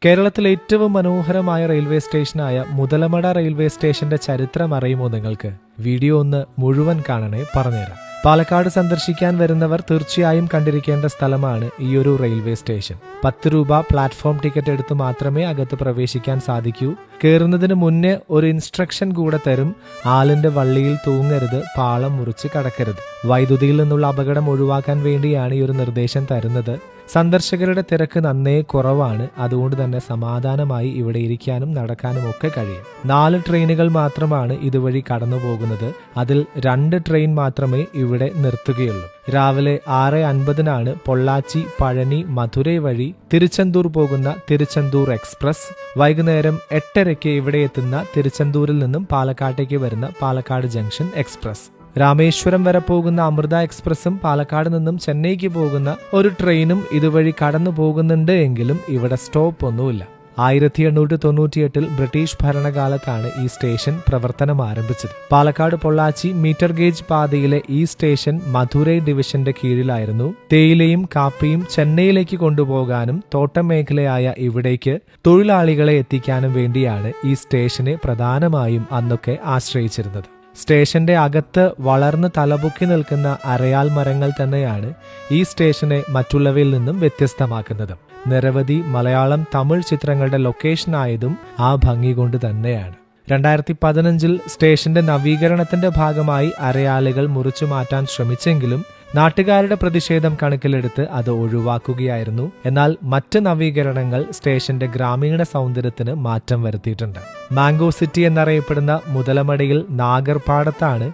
കേരളത്തിലെ ഏറ്റവും മനോഹരമായ റെയിൽവേ സ്റ്റേഷനായ മുതലമട റെയിൽവേ സ്റ്റേഷന്റെ ചരിത്രം അറിയുമോ നിങ്ങൾക്ക്? വീഡിയോ ഒന്ന് മുഴുവൻ കാണണേ, പറഞ്ഞുതരാം. പാലക്കാട് സന്ദർശിക്കാൻ വരുന്നവർ തീർച്ചയായും കണ്ടിരിക്കേണ്ട സ്ഥലമാണ് ഈ ഒരു റെയിൽവേ സ്റ്റേഷൻ. 10 രൂപ പ്ലാറ്റ്ഫോം ടിക്കറ്റ് എടുത്ത് മാത്രമേ അകത്ത് പ്രവേശിക്കാൻ സാധിക്കൂ. കയറുന്നതിന് മുന്നേ ഒരു ഇൻസ്ട്രക്ഷൻ കൂടെ തരും. ആലിന്റെ വള്ളിയിൽ തൂങ്ങരുത്, പാളം മുറിച്ച് കടക്കരുത്. വൈദ്യുതിയിൽ നിന്നുള്ള അപകടം ഒഴിവാക്കാൻ വേണ്ടിയാണ് ഈ ഒരു നിർദ്ദേശം തരുന്നത്. സന്ദർശകരുടെ തിരക്ക് നന്നേ കുറവാണ്. അതുകൊണ്ട് തന്നെ സമാധാനമായി ഇവിടെ ഇരിക്കാനും നടക്കാനും ഒക്കെ കഴിയും. 4 ട്രെയിനുകൾ മാത്രമാണ് ഇതുവഴി കടന്നു പോകുന്നത്. അതിൽ 2 ട്രെയിൻ മാത്രമേ ഇവിടെ നിർത്തുകയുള്ളൂ. രാവിലെ 6:50 പൊള്ളാച്ചി, പഴനി, മധുരൈ വഴി തിരുച്ചെന്തൂർ പോകുന്ന തിരുച്ചെന്തൂർ എക്സ്പ്രസ്. വൈകുന്നേരം 8:30 ഇവിടെ എത്തുന്ന തിരുച്ചെന്തൂരിൽ നിന്നും പാലക്കാട്ടേക്ക് വരുന്ന പാലക്കാട് ജംഗ്ഷൻ എക്സ്പ്രസ്. രാമേശ്വരം വരെ പോകുന്ന അമൃത എക്സ്പ്രസും പാലക്കാട് നിന്നും ചെന്നൈക്ക് പോകുന്ന ഒരു ട്രെയിനും ഇതുവഴി കടന്നു പോകുന്നുണ്ട്. എങ്കിലും ഇവിടെ സ്റ്റോപ്പ് ഒന്നുമില്ല. 1898 ബ്രിട്ടീഷ് ഭരണകാലത്താണ് ഈ സ്റ്റേഷൻ പ്രവർത്തനം ആരംഭിച്ചത്. പാലക്കാട് പൊള്ളാച്ചി മീറ്റർ ഗേജ് പാതയിലെ ഈ സ്റ്റേഷൻ മധുരൈ ഡിവിഷന്റെ കീഴിലായിരുന്നു. തേയിലയും കാപ്പിയും ചെന്നൈയിലേക്ക് കൊണ്ടുപോകാനും തോട്ടം മേഖലയായ ഇവിടേക്ക് തൊഴിലാളികളെ എത്തിക്കാനും വേണ്ടിയാണ് ഈ സ്റ്റേഷനെ പ്രധാനമായും അന്നൊക്കെ ആശ്രയിച്ചിരുന്നത്. സ്റ്റേഷന്റെ അകത്ത് വളർന്ന് തലപൊക്കി നിൽക്കുന്ന അരയാൽ മരങ്ങൾ തന്നെയാണ് ഈ സ്റ്റേഷനെ മറ്റുള്ളവയിൽ നിന്നും വ്യത്യസ്തമാക്കുന്നത്. നിരവധി മലയാളം, തമിഴ് ചിത്രങ്ങളുടെ ലൊക്കേഷനായതും ആ ഭംഗി കൊണ്ട് തന്നെയാണ്. 2015 സ്റ്റേഷന്റെ നവീകരണത്തിന്റെ ഭാഗമായി അരയാലുകൾ മുറിച്ചു മാറ്റാൻ ശ്രമിച്ചെങ്കിലും നാട്ടുകാരുടെ പ്രതിഷേധം കണക്കിലെടുത്ത് അത് ഒഴിവാക്കുകയായിരുന്നു. എന്നാൽ മറ്റ് നവീകരണങ്ങൾ സ്റ്റേഷന്റെ ഗ്രാമീണ സൗന്ദര്യത്തിന് മാറ്റം വരുത്തിയിട്ടുണ്ട്. മാംഗോ സിറ്റി എന്നറിയപ്പെടുന്ന മുതലമടയിൽ നാഗർപാടത്താണ്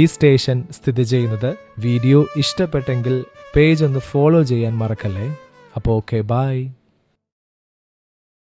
ഈ സ്റ്റേഷൻ സ്ഥിതി ചെയ്യുന്നത്. വീഡിയോ ഇഷ്ടപ്പെട്ടെങ്കിൽ പേജ് ഒന്ന് ഫോളോ ചെയ്യാൻ മറക്കല്ലേ. അപ്പോൾ ഓക്കെ, ബൈ.